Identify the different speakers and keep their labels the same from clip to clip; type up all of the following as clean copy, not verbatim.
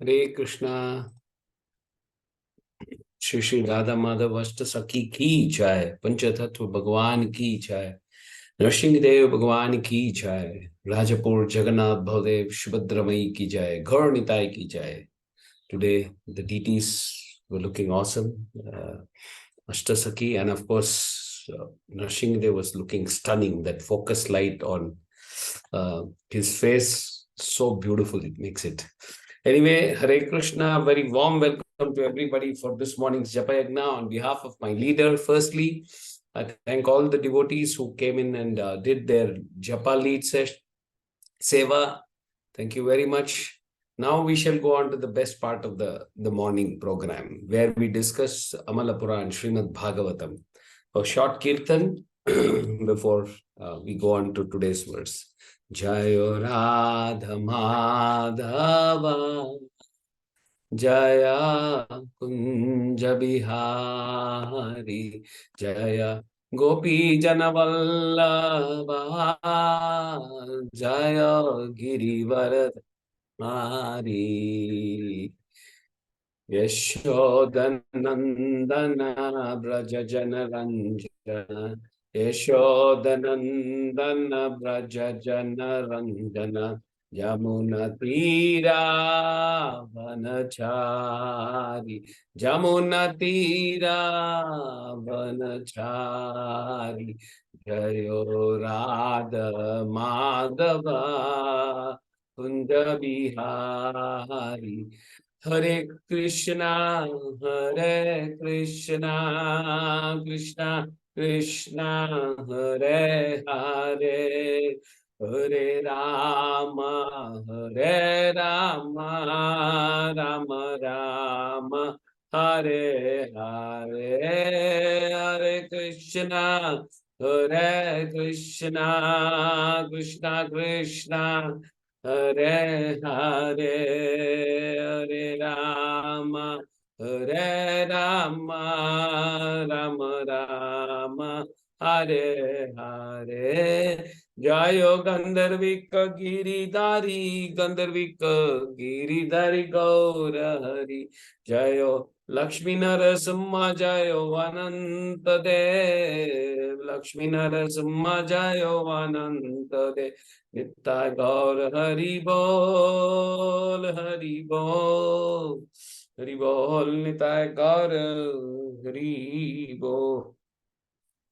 Speaker 1: हरे कृष्णा। श्री श्री राधा माधव अष्ट सखी की जय। पंचतत्व भगवान की जय। नरसिंहदेव भगवान की जय। राजपुर जगन्नाथ बलदेव सुभद्रमयी की जय। गौर निताई की जय। Today the deities were looking awesome. Ashtasakhi, and of course Nrsimhadev was looking stunning. That focus light on his face, so beautiful, it makes it. Anyway, Hare Krishna, very warm welcome to everybody for this morning's Japa Yagna. On behalf of my leader, firstly, I thank all the devotees who came in and did their Japa lead seva. Thank you very much. Now we shall go on to the best part of the morning program, where we discuss Amalapura and Srimad Bhagavatam. A short kirtan before we go on to today's verse. Jayo Radha Madhava Jaya Kunja Bihari Jaya Gopi Janavallabha Jaya Girivaradhari Yashodanandana Braja Janaranjana Yashodanandana Braja Janaranjana Jamuna Tira Vanachari Jamuna Tira Vanachari Jayo Radha Madhava Kunja Bihari Hare Krishna, Krishna Krishna, Hare Hare, Hare Rama, Rama Rama, Hare Hare, Hare Krishna, Krishna Krishna, Hare Hare, Hare Rama, Rama Rama, Hare Hare. Jayo Gandharvika Giridhari Gaura Hari. Jayo Lakshmi Narasimha Jayo Ananta Dev. Lakshmi Narasimha Jayo Ananta Dev. Nittai Gaur Hari Bol, Hari Bol, Hari Bol, Nittai Gaur Hari Bol.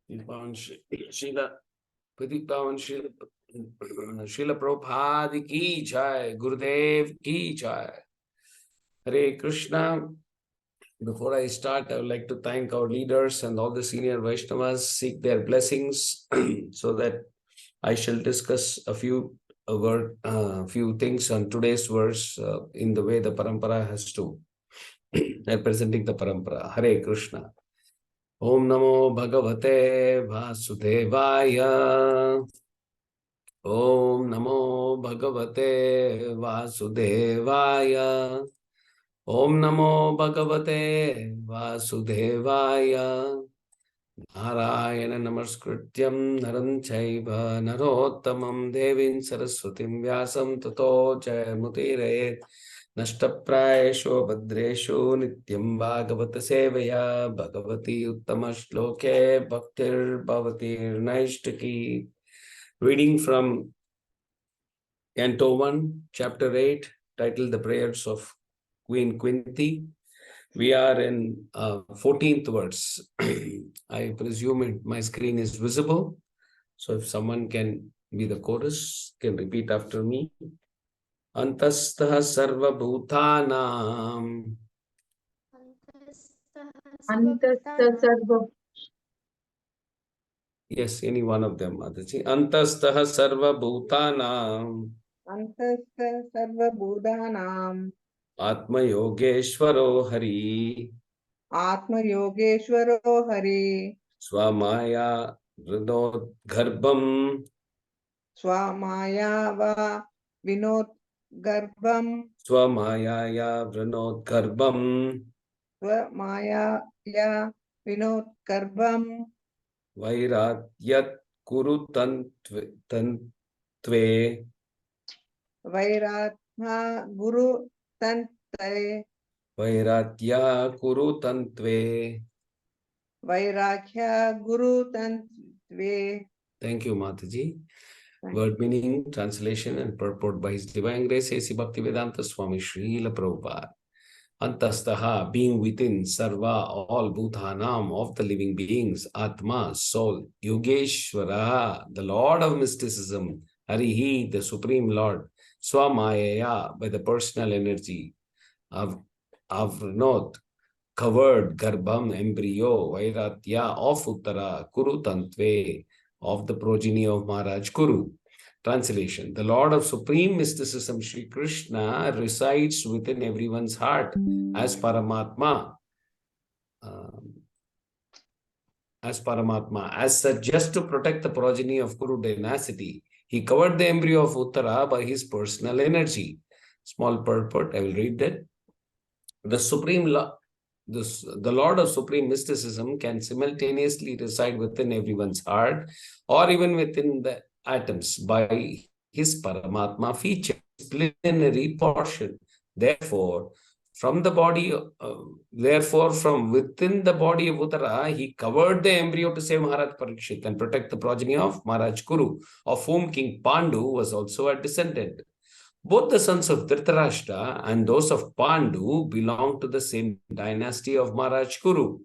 Speaker 1: Srila Prabhupada ki jai, Gurudev ki jai. Hare Krishna. Before I start, I would like to thank our leaders and all the senior Vaishnavas, seek their blessings so that I shall discuss a few things on today's verse in the way the parampara has to, representing the parampara. Hare Krishna. Om Namo Bhagavate Vasudevaya. Om Namo Bhagavate Vasudevaya. Om Namo Bhagavate Vasudevaya. Narayana Namaskrityam Naram Chaiva Narottamam Devim Saraswatim Vyasam Tato Jayamutire Nashtaprayesho Bhadresho Nityam Bhagavata Sevaya Bhagavati Uttama Shloke Bhaktir Bhavatir Naishtaki. Reading from Canto 1, Chapter 8, titled The Prayers of Queen Quinty. We are in 14th verse. I presume my screen is visible. So if someone can be the chorus, can repeat after me. Antastha sarva bhutanam.
Speaker 2: Antastha sarva.
Speaker 1: Yes, any one of them, Mataji. Antastha sarva bhutanam.
Speaker 2: Antastha sarva bhutanam.
Speaker 1: Atma yogeshwaro hari.
Speaker 2: Atma yogeshwaro hari.
Speaker 1: Swamaya vrinod garbham.
Speaker 2: Swamaya va vinod garbham.
Speaker 1: Swamaya ya vrinod garbham.
Speaker 2: Swamaya ya vinod garbham.
Speaker 1: Vairatyat kuru tantve.
Speaker 2: Vairatma guru tantve. Tare
Speaker 1: Vairatya Kuru Tantve.
Speaker 2: Vairagya Guru Tantve.
Speaker 1: Thank you, Mataji.
Speaker 2: Thank
Speaker 1: Word meaning, translation, and purport by His Divine Grace, A.C. Bhaktivedanta Swami Srila Prabhupada. Antastaha, being within, Sarva, all Bhutanam, of the living beings, Atma, soul, Yogeshwara, the Lord of mysticism, Harihi, the Supreme Lord, Swamayaya, by the personal energy, Avranot, covered, Garbham, embryo, Vairatya, of Uttara, Kuru Tantve, of the progeny of Maharaj Kuru. Translation: the Lord of Supreme Mysticism, Sri Krishna, resides within everyone's heart as Paramatma. As such, just to protect the progeny of Kuru dynasty, he covered the embryo of Uttara by his personal energy. Small purport, I will read that. The Supreme the Lord of Supreme Mysticism can simultaneously reside within everyone's heart or even within the atoms by his Paramatma feature, plenary portion. Therefore, from within the body of Uttara, he covered the embryo to save Maharaj Parikshit and protect the progeny of Maharaj Kuru, of whom King Pandu was also a descendant. Both the sons of Dhritarashtra and those of Pandu belong to the same dynasty of Maharaj Kuru.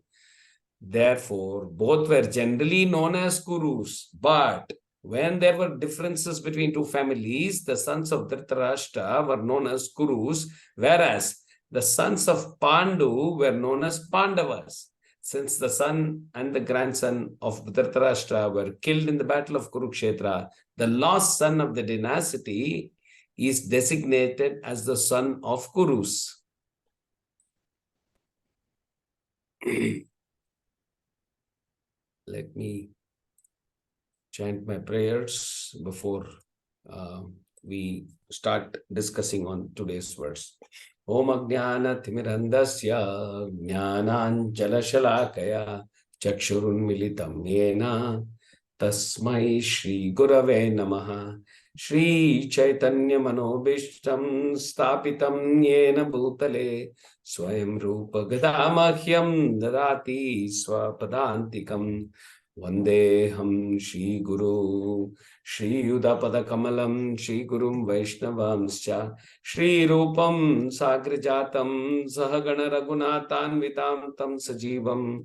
Speaker 1: Therefore, both were generally known as Kurus. But when there were differences between two families, the sons of Dhritarashtra were known as Kurus, whereas the sons of Pandu were known as Pandavas. Since the son and the grandson of Dhritarashtra were killed in the battle of Kurukshetra, the lost son of the dynasty is designated as the son of Kurus. Let me chant my prayers before we start discussing on today's verse. Om Ajnana Timirandasya Jnananjala Shalakaya Chakshurun Militam Yena Tasmai Shri Gurave Namaha Shri Chaitanya Manobishtam Stapitam Yena Bhutale Swayam Rupa Gadamahyam Dadati Swapadantikam Vandeham Shri Guru Shri Yudapada Kamalam Shri Gurum Vaishnavamscha Shri Rupam Sagrajatam Sahagana Raghunathanvitam Tam Sajivam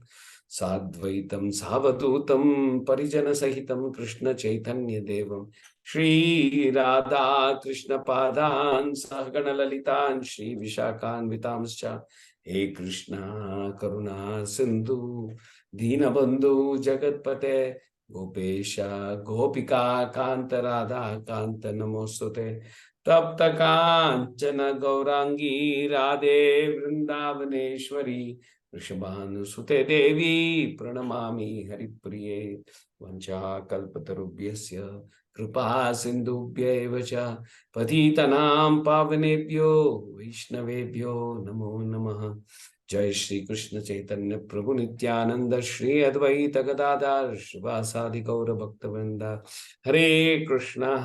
Speaker 1: Sadvaitam Savadutam Parijana Sahitam Krishna Chaitanya Devam Shri Radha Krishna Padan Sahagana Lalitan Shri Vishakan Vitamscha He Krishna Karuna Sindhu Deenabandhu Jagatpate Gopesha Gopika Kanta Radha Kanta Namostute Tapta Kanchana Gaurangi Radhe Vrindavaneshwari Rishabhanu Sute Devi Pranamami Haripriye Vancha Kalpatarubhyasya Kripa Sindhubhya Evacha Patitanam Pavanebhyo Vaishnavebhyo Namo Namaha Jai Shri Krishna Chaitanya Prabhu Nityananda Shri Advaita Gadadhar Shivasadi Gaura Bhaktavrinda Hare Krishna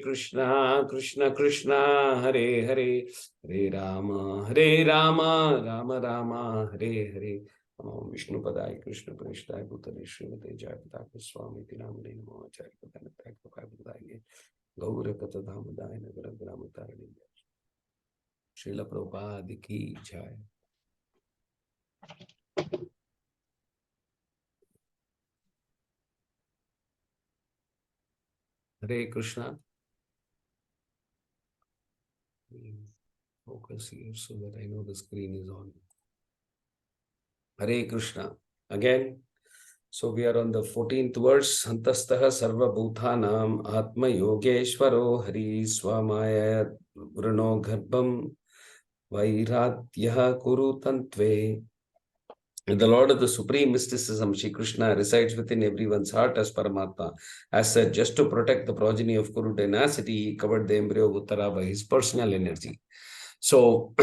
Speaker 1: Krishna Krishna Hare Hare Hare Rama Rama Rama Hare Hare Namo Vishnu Padai Krishna Prishtai Bhutale Srimate Jayapataka Swami Tinamane Namo Acharya Padanatak Padai Gaura Katadhamadai Nagara Gramatarani Srila Prabhupada Ki Jai. Hare Krishna. Focus here so that I know the screen is on. Hare Krishna. Again, so we are on the 14th verse. Antastaha sarva bhutanam atma yogeshwaro hari swamaya vrano garbham vairatyaha kuru tantve. The Lord of the Supreme Mysticism, Shri Krishna, resides within everyone's heart as Paramatma. As such, just to protect the progeny of Kuru dynasty, he covered the embryo of Uttara by his personal energy. So,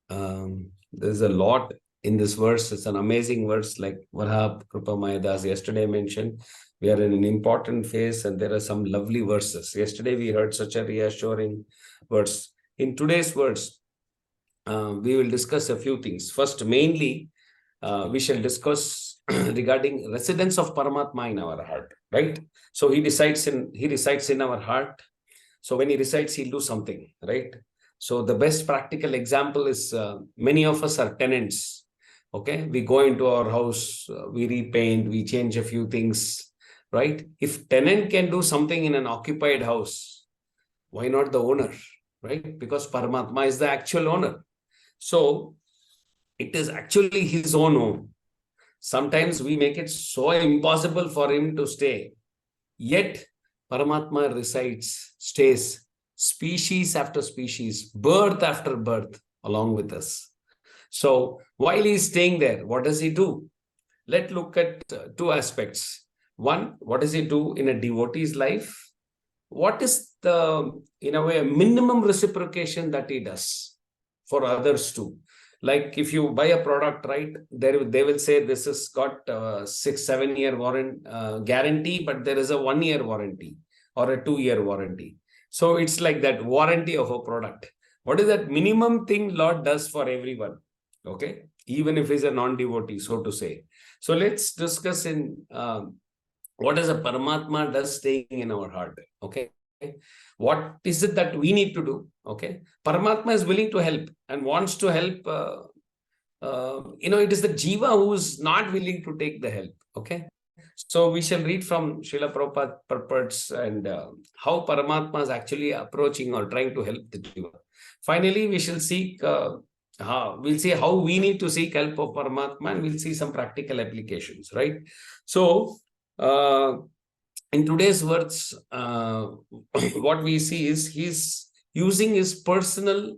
Speaker 1: there's a lot in this verse. It's an amazing verse, like Varha Kripa Mayadas yesterday mentioned. We are in an important phase and there are some lovely verses. Yesterday we heard such a reassuring verse. In today's verse, we will discuss a few things. First, mainly, we shall discuss regarding residence of Paramatma in our heart, right? So he resides in our heart. So when he resides, he'll do something, right? So the best practical example is many of us are tenants. Okay, we go into our house, we repaint, we change a few things, right? If tenant can do something in an occupied house, why not the owner, right? Because Paramatma is the actual owner. So it is actually his own home. Sometimes we make it so impossible for him to stay. Yet Paramatma stays, species after species, birth after birth, along with us. So while he's staying there, what does he do? Let's look at two aspects. One, what does he do in a devotee's life? What is the, in a way, minimum reciprocation that he does for others too? Like if you buy a product, right, they will say this has got 6-7 year guarantee, but there is a 1 year warranty or a 2 year warranty. So it's like that warranty of a product. What is that minimum thing Lord does for everyone? Okay, even if he's a non-devotee, so to say. So let's discuss in what is a Paramatma does staying in our heart. Okay, what is it that we need to do? Okay, Paramatma is willing to help and wants to help. It is the jiva who is not willing to take the help. Okay, so we shall read from Srila Prabhupada purports and how Paramatma is actually approaching or trying to help the jiva. Finally, we shall seek. We'll see how we need to seek help of Paramatma, and we'll see some practical applications. Right. So. In today's words, what we see is he's using his personal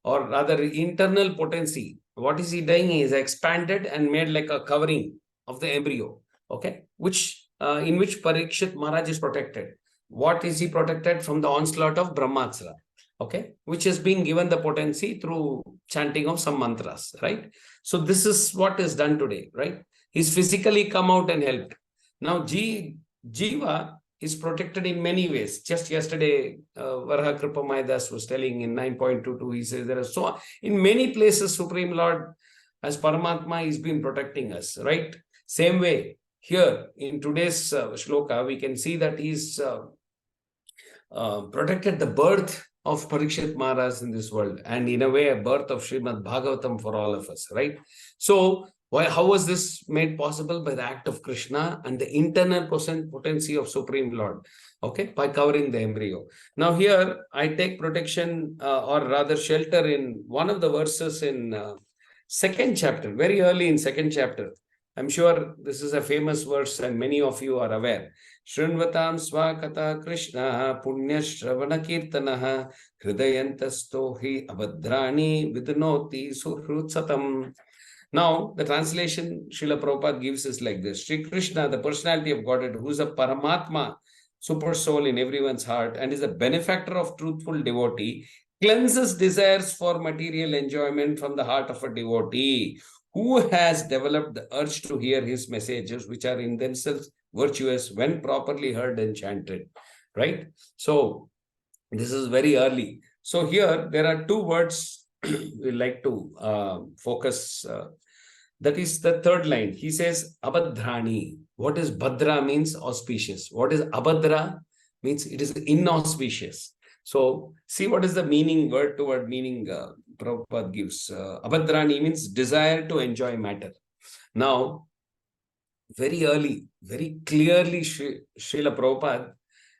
Speaker 1: or rather internal potency. What is he doing? He is expanded and made like a covering of the embryo, okay, in which Parikshit Maharaj is protected. What is he protected? From the onslaught of Brahmastra, okay, which has been given the potency through chanting of some mantras, right? So this is what is done today, right? He's physically come out and helped. Now, Jiva is protected in many ways. Just yesterday, Varaha Kripamaidas was telling in 9.22, he says there are so in many places Supreme Lord as Paramatma is been protecting us, right? Same way, here in today's shloka, we can see that he's protected the birth of Parikshit Maharaj in this world, and in a way, a birth of Srimad Bhagavatam for all of us, right? So, how was this made possible? By the act of Krishna and the internal potency of Supreme Lord, okay, by covering the embryo. Now here, I take protection or rather shelter in one of the verses in second chapter, very early in second chapter. I'm sure this is a famous verse and many of you are aware. Shrinvatam swakata Krishna punya shravana kirtanaha hridayantasto hi abhadrani vidnoti suhrutsatam. Now, the translation Srila Prabhupada gives is like this. Sri Krishna, the personality of Godhead, who is a Paramatma, super soul in everyone's heart, and is a benefactor of truthful devotee, cleanses desires for material enjoyment from the heart of a devotee who has developed the urge to hear his messages, which are in themselves virtuous when properly heard and chanted. Right? So, this is very early. So, here there are two words we like to focus. That is the third line. He says, Abhadrani. What is Bhadra means auspicious. What is Abhadra means it is inauspicious. So see what is the meaning, word to word meaning Prabhupada gives. Abhadrani means desire to enjoy matter. Now, very early, very clearly, Srila Prabhupada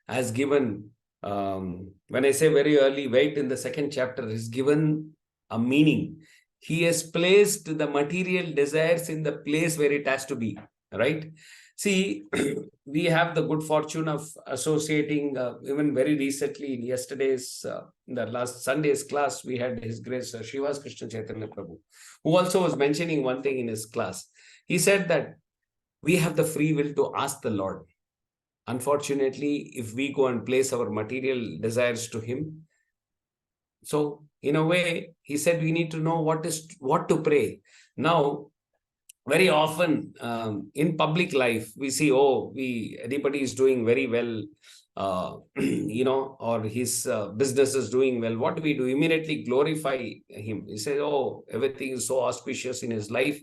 Speaker 1: has given, when I say very early, wait in the second chapter, is given a meaning. He has placed the material desires in the place where it has to be, right? See, we have the good fortune of associating, even very recently in yesterday's, in the last Sunday's class, we had His Grace Srivas Krishna Chaitanya Prabhu, who also was mentioning one thing in his class. He said that we have the free will to ask the Lord. Unfortunately, if we go and place our material desires to Him, so in a way, he said we need to know what to pray. Now, very often in public life, we see, anybody is doing very well. or his business is doing well, what do? Immediately glorify him. He says, oh, everything is so auspicious in his life.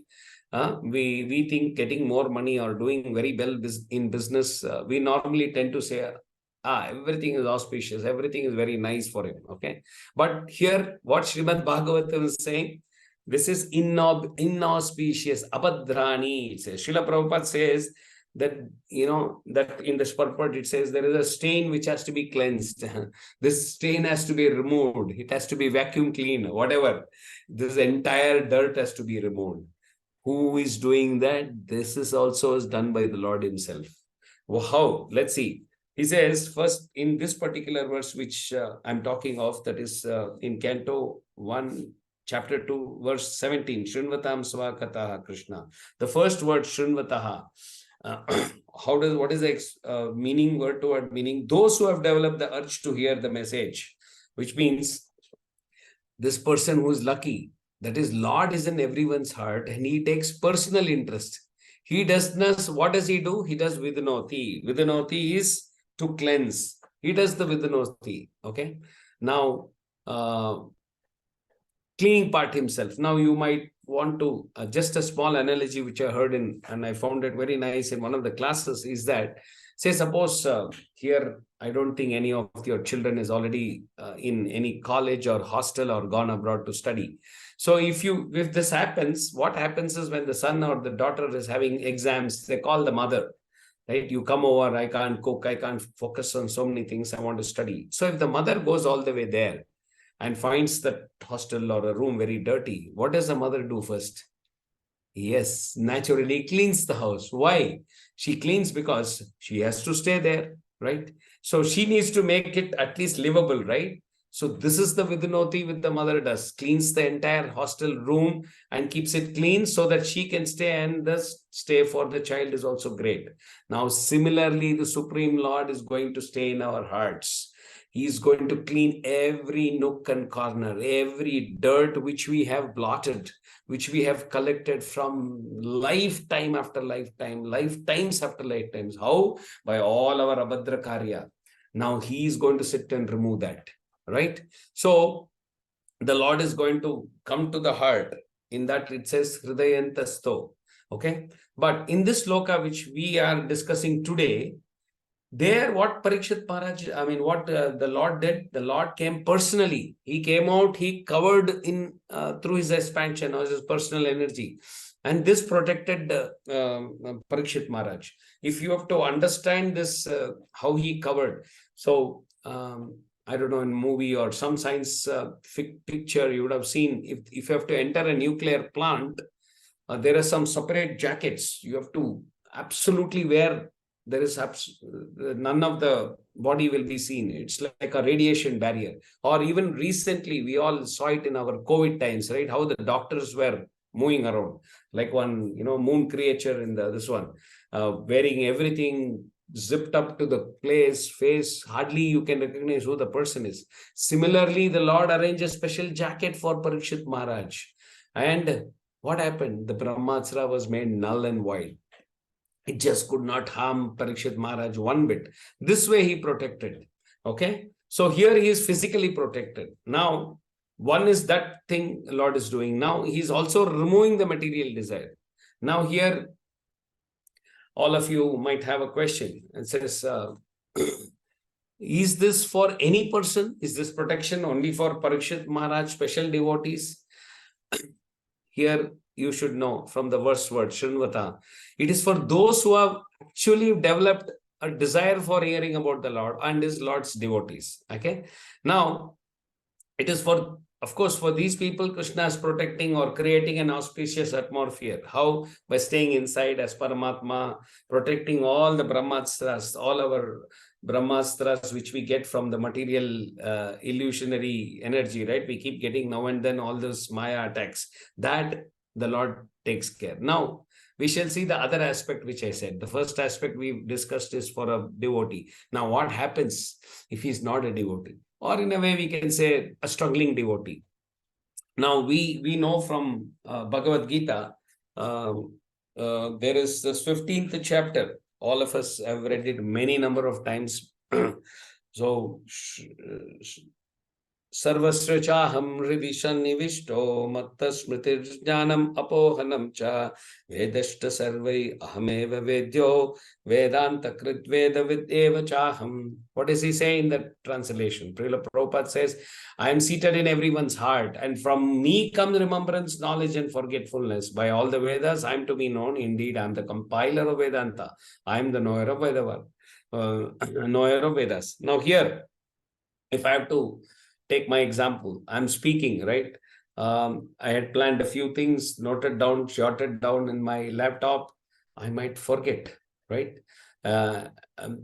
Speaker 1: We think getting more money or doing very well in business, we normally tend to say, everything is auspicious, everything is very nice for him. Okay. But here, what Srimad Bhagavatam is saying, this is inauspicious, abhadrani. It says, Srila Prabhupada says that, that in this purport, it says there is a stain which has to be cleansed. This stain has to be removed. It has to be vacuum cleaned, whatever. This entire dirt has to be removed. Who is doing that? This is also done by the Lord himself. Well, how? Let's see. He says, first, in this particular verse, which I'm talking of, that is in Canto 1, Chapter 2, verse 17, Shrinvatam Svakataha Krishna. The first word, Shrinvataha. What is the meaning, word to word meaning? Those who have developed the urge to hear the message, which means this person who is lucky, that is, Lord is in everyone's heart and he takes personal interest. He does not, what does he do? He does vidnoti. Vidnoti is to cleanse. He does the vidnoti. Okay. Now, cleaning part himself. Now you might want to, just a small analogy which I heard and I found it very nice in one of the classes, is that, say, suppose here, I don't think any of your children is already in any college or hostel or gone abroad to study. So if this happens, what happens is when the son or the daughter is having exams, they call the mother, right? You come over, I can't cook, I can't focus on so many things, I want to study. So if the mother goes all the way there and finds that hostel or a room very dirty, what does the mother do first? Yes, naturally cleans the house. Why? She cleans because she has to stay there, right? So she needs to make it at least livable, right? So this is the vidnoti with the mother does, cleans the entire hostel room and keeps it clean so that she can stay, and the stay for the child is also great. Now, similarly, the Supreme Lord is going to stay in our hearts. He is going to clean every nook and corner, every dirt which we have blotted, which we have collected from lifetime after lifetime, lifetimes after lifetimes. How? By all our abhadra karya. Now he is going to sit and remove that, right? So the Lord is going to come to the heart. In that it says hridayantasto. Okay. But in this sloka which we are discussing today, there, what Parikshit Maharaj, what the Lord did, the Lord came personally. He came out, he covered in through his expansion or his personal energy. And this protected Parikshit Maharaj. If you have to understand this, how he covered. So, I don't know, in movie or some science picture, you would have seen, if you have to enter a nuclear plant, there are some separate jackets. You have to absolutely wear. There is none of the body will be seen. It's like a radiation barrier. Or even recently, we all saw it in our COVID times, right? How the doctors were moving around like one, moon creature in this one, wearing everything zipped up to the face, hardly you can recognize who the person is. Similarly, the Lord arranged a special jacket for Parikshit Maharaj. And what happened? The Brahmastra was made null and void. It just could not harm Parikshit Maharaj one bit. This way he protected. Okay. So here he is physically protected. Now, one is that thing Lord is doing. Now he's also removing the material desire. Now here, all of you might have a question. It says, is this for any person? Is this protection only for Parikshit Maharaj, special devotees? Here, you should know from the verse word, Shrinvata. It is for those who have actually developed a desire for hearing about the Lord and his Lord's devotees. Okay. Now, it is for, of course, for these people, Krishna is protecting or creating an auspicious atmosphere. How? By staying inside as Paramatma, protecting all the Brahmastras, all our Brahmastras, which we get from the material illusionary energy, right? We keep getting now and then all those Maya attacks. That the Lord takes care. Now, we shall see the other aspect which I said. The first aspect we've discussed is for a devotee. Now, what happens if he's not a devotee? Or in a way, we can say a struggling devotee. Now, we know from Bhagavad Gita, there is this 15th chapter. All of us have read it many number of times. So, Sarvasra chaham hrivi sannivishto matta smritir jnanam apohanam cha vedashta sarvai ahameva vedyo vedanta krit veda vidyeva chaham. What does he say in the translation? Srila Prabhupada says, I am seated in everyone's heart, and from me comes remembrance, knowledge, and forgetfulness. By all the Vedas, I am to be known. Indeed, I am the compiler of Vedanta. I am the knower of knower of Vedas. Now here, if I have to take my example, I'm speaking, right? I had planned a few things, noted down, jotted down in my laptop. I might forget, right?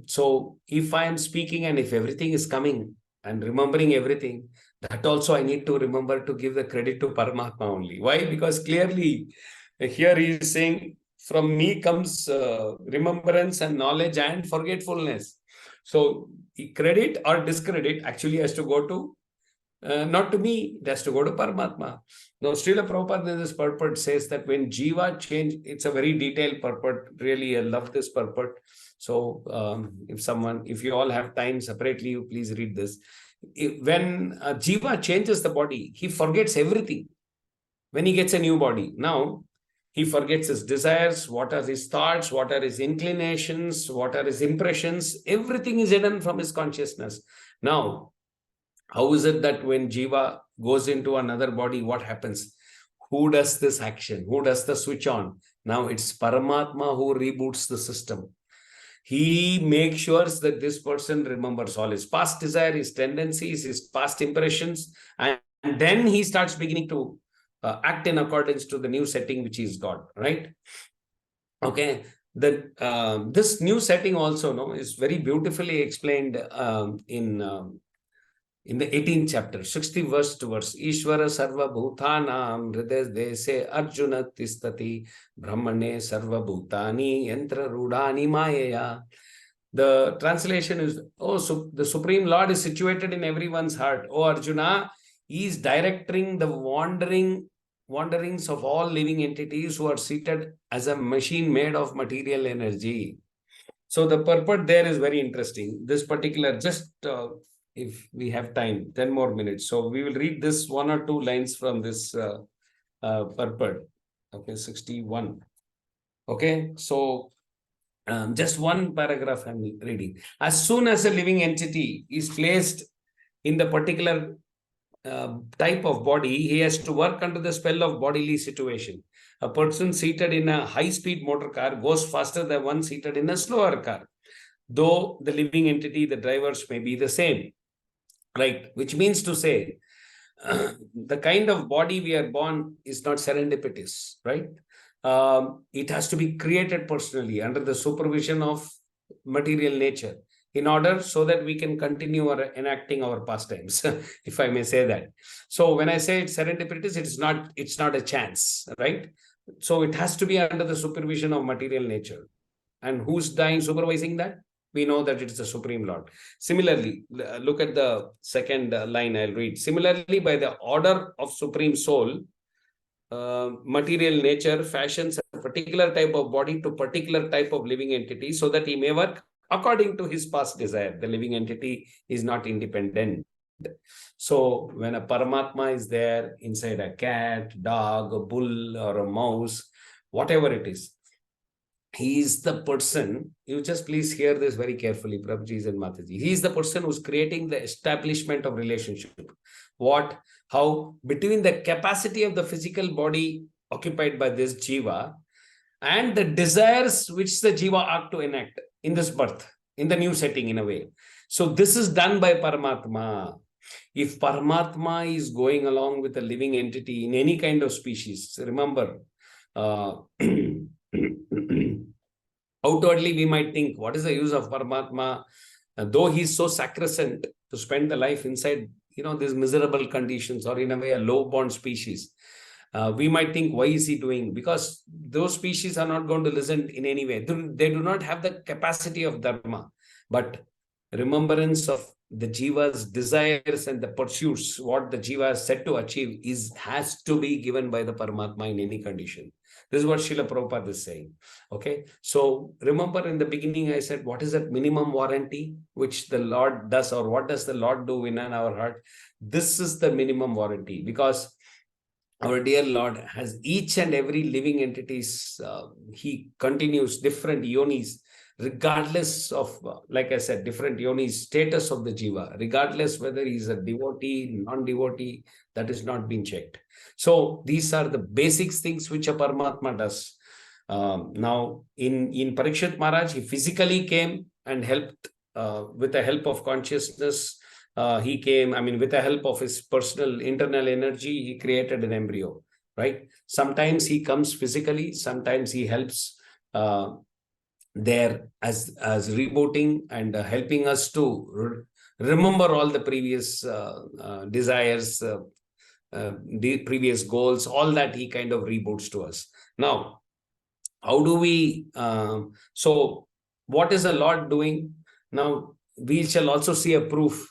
Speaker 1: So if I am speaking and if everything is coming and remembering everything, that also I need to remember to give the credit to Paramatma only. Why? Because clearly here he is saying, from me comes remembrance and knowledge and forgetfulness. So credit or discredit actually has to go to, not to me, it has to go to Paramatma. Now, Srila Prabhupada in this purport says that when Jiva change, it's a very detailed purport. Really, I love this purport. So if you all have time separately, you please read this. When Jiva changes the body, he forgets everything. When he gets a new body, now he forgets his desires, what are his thoughts, what are his inclinations, what are his impressions. Everything is hidden from his consciousness. Now, how is it that when Jiva goes into another body, what happens? Who does this action? Who does the switch on? Now it's Paramatma who reboots the system. He makes sure that this person remembers all his past desire, his tendencies, his past impressions, and then he starts beginning to act in accordance to the new setting which he's got, right? Okay. This new setting also is very beautifully explained in the 18th chapter, 61st verse. Ishvara sarva bhutanam hriday dese Arjuna tistati brahmane sarva bhutani yantra rudani mayaya. The translation is, so the Supreme Lord is situated in everyone's heart. Oh Arjuna, he is directing the wanderings of all living entities who are seated as a machine made of material energy. So the purport there is very interesting. This particular, just if we have time, 10 more minutes. So we will read this one or two lines from this purport. Okay, 61. Okay, so just one paragraph I'm reading. As soon as a living entity is placed in the particular type of body, he has to work under the spell of bodily situation. A person seated in a high-speed motor car goes faster than one seated in a slower car, though the living entity, the drivers may be the same, right? Which means to say, the kind of body we are born is not serendipitous, right? It has to be created personally under the supervision of material nature, in order so that we can continue enacting our pastimes, if I may say that. So when I say it's serendipitous, it's not a chance, right? So it has to be under the supervision of material nature. And who's supervising that? We know that it's the Supreme Lord. Similarly, look at the second line I'll read. Similarly, by the order of Supreme Soul, material nature fashions a particular type of body to particular type of living entity so that he may work according to his past desire. The living entity is not independent. So when a Paramatma is there inside a cat, dog, a bull, or a mouse, whatever it is, he is the person, you just please hear this very carefully, Prabhuji and Mataji. He is the person who's creating the establishment of relationship. What, how, between the capacity of the physical body occupied by this Jiva and the desires which the Jiva ought to enact in this birth, in the new setting in a way. So this is done by Paramatma. If Paramatma is going along with a living entity in any kind of species, remember, outwardly we might think, what is the use of Paramatma? Though he is so sacrosanct to spend the life inside, these miserable conditions, or in a way a low-born species, we might think, why is he doing? Because those species are not going to listen in any way. They do not have the capacity of dharma. But remembrance of the Jiva's desires and the pursuits, what the Jiva is set to achieve, has to be given by the Paramatma in any condition. This is what Srila Prabhupada is saying. Okay. So remember in the beginning, I said, what is that minimum warranty which the Lord does, or what does the Lord do in our heart? This is the minimum warranty, because our dear Lord has each and every living entities. He continues different yonis, regardless of, like I said, different yonis, status of the jiva, regardless whether he's a devotee, non-devotee, that is not being checked. So these are the basics things which a Paramatma does. Now, in Parikshit Maharaj, he physically came and helped with the help of consciousness. He came, with the help of his personal internal energy, he created an embryo, right? Sometimes he comes physically, sometimes he helps there as rebooting and helping us to remember all the previous desires, the previous goals, all that he kind of reboots to us. Now, how do we, so what is the Lord doing? Now, we shall also see a proof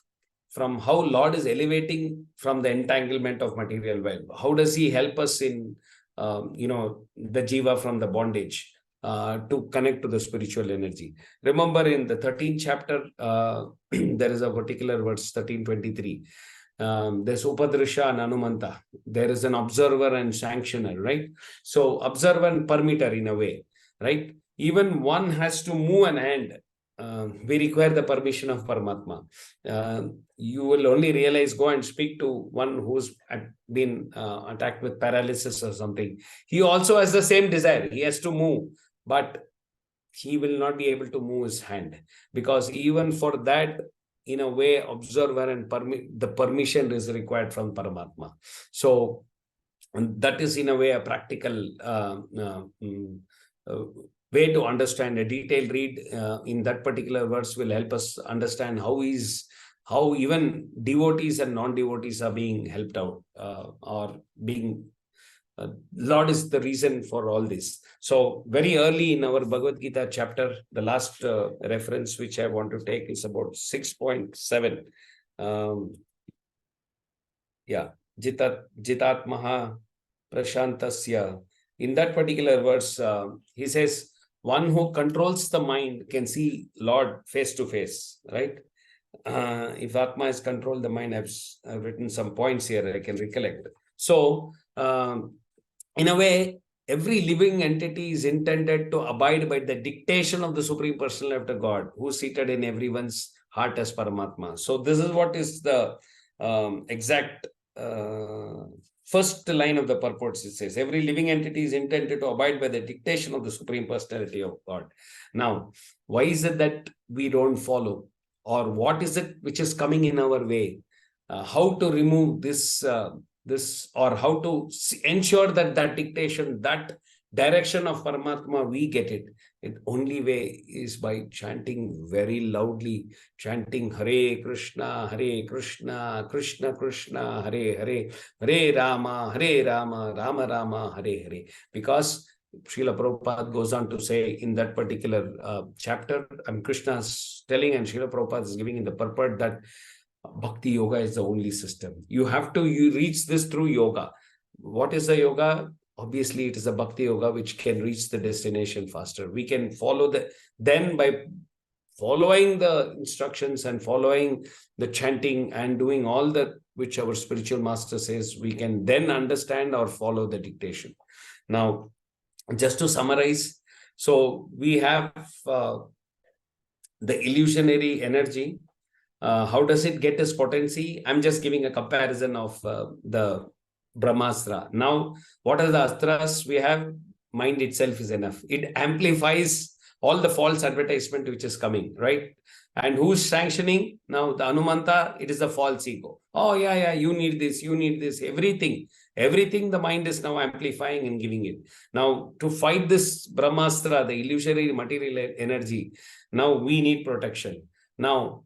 Speaker 1: from how Lord is elevating from the entanglement of material wealth. How does he help us in, the jiva from the bondage to connect to the spiritual energy? Remember in the 13th chapter, there is a particular verse, 13:23. There's Upadrisha and Anumanta. There is an observer and sanctioner, right? So observer and permitter in a way, right? Even one has to move an hand. We require the permission of Paramatma. You will only realize, go and speak to one who's been attacked with paralysis or something. He also has the same desire. He has to move, but he will not be able to move his hand, because even for that, in a way, observer and the permission is required from Paramatma. So that is in a way a practical way to understand. A detailed read in that particular verse will help us understand how even devotees and non-devotees are being helped out, or being Lord is the reason for all this. So very early in our Bhagavad Gita chapter, the last reference which I want to take is about 6.7. Jitatmaha Prashantasya. In that particular verse, he says, one who controls the mind can see Lord face to face, right? If Atma has controlled the mind, I've written some points here I can recollect. So, in a way, every living entity is intended to abide by the dictation of the Supreme Personality of God, who is seated in everyone's heart as Paramatma. So this is what is the exact first line of the purport. It says, every living entity is intended to abide by the dictation of the Supreme Personality of God. Now, why is it that we don't follow? Or what is it which is coming in our way? How to remove this, or how to ensure that dictation, that direction of Paramatma, we get it. The only way is by chanting very loudly, chanting Hare Krishna, Krishna Krishna, Hare Hare, Hare Rama, Rama Rama, Hare Hare. Because Srila Prabhupada goes on to say in that particular chapter, Krishna's telling and Srila Prabhupada is giving in the purport that Bhakti Yoga is the only system. You have to reach this through yoga. What is the yoga? Obviously, it is a Bhakti Yoga which can reach the destination faster. We can follow then by following the instructions and following the chanting and doing all that which our spiritual master says, we can then understand or follow the dictation. Now, just to summarize, so we have the illusionary energy. How does it get its potency? I'm just giving a comparison of the Brahmastra. Now, what are the astras we have? Mind itself is enough. It amplifies all the false advertisement which is coming, right? And who's sanctioning? Now, the Anumanta, it is the false ego. Oh, yeah, you need this, everything. Everything the mind is now amplifying and giving it. Now, to fight this Brahmastra, the illusory material energy, now we need protection. Now,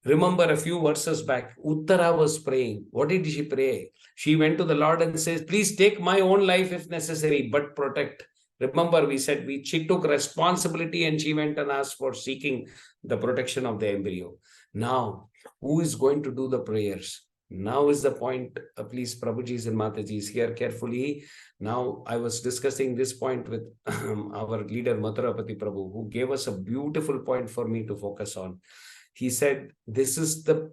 Speaker 1: remember a few verses back, Uttara was praying. What did she pray? She went to the Lord and says, please take my own life if necessary, but protect. Remember, we said she took responsibility and she went and asked for seeking the protection of the embryo. Now, who is going to do the prayers? Now is the point. Please, Prabhujis and Matajis, hear carefully. Now, I was discussing this point with our leader, Mathurapati Prabhu, who gave us a beautiful point for me to focus on. He said, this is the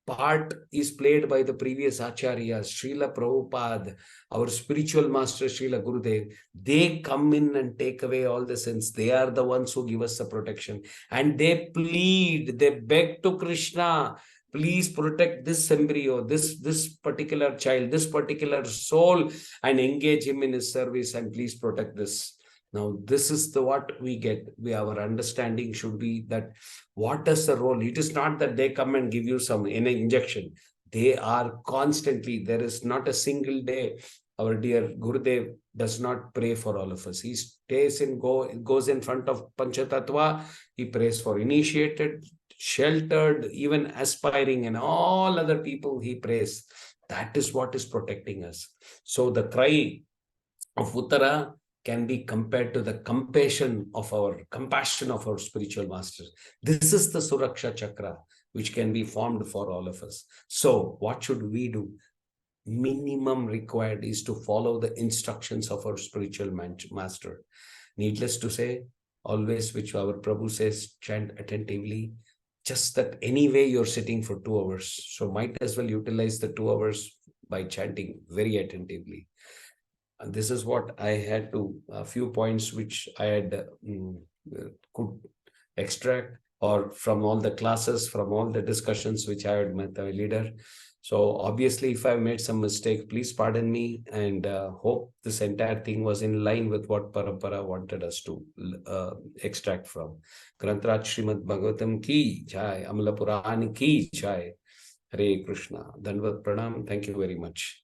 Speaker 1: part is played by the previous acharyas, Srila Prabhupada, our spiritual master, Srila Gurudev. They come in and take away all the sins. They are the ones who give us the protection. And they plead, they beg to Krishna, please protect this embryo, this particular child, this particular soul, and engage him in his service, and please protect this. Now, this is the what we get. Our understanding should be that what is the role? It is not that they come and give you some injection. They are constantly, there is not a single day our dear Gurudev does not pray for all of us. He stays in, goes in front of Panchatattva. He prays for initiated, sheltered, even aspiring, and all other people he prays. That is what is protecting us. So the cry of Uttara can be compared to the compassion of our spiritual master. This is the Suraksha Chakra, which can be formed for all of us. So what should we do? Minimum required is to follow the instructions of our spiritual master. Needless to say, always, which our Prabhu says, chant attentively. Just that anyway, you're sitting for 2 hours. So might as well utilize the 2 hours by chanting very attentively. And this is what I had to, a few points which I had could extract, or from all the classes, from all the discussions which I had with my leader. So obviously, if I made some mistake, please pardon me, and hope this entire thing was in line with what Parampara wanted us to extract from. Grantraj Srimad Bhagavatam ki jai, Amala Puran ki jai. Hare Krishna. Dandavat Pranam. Thank you very much.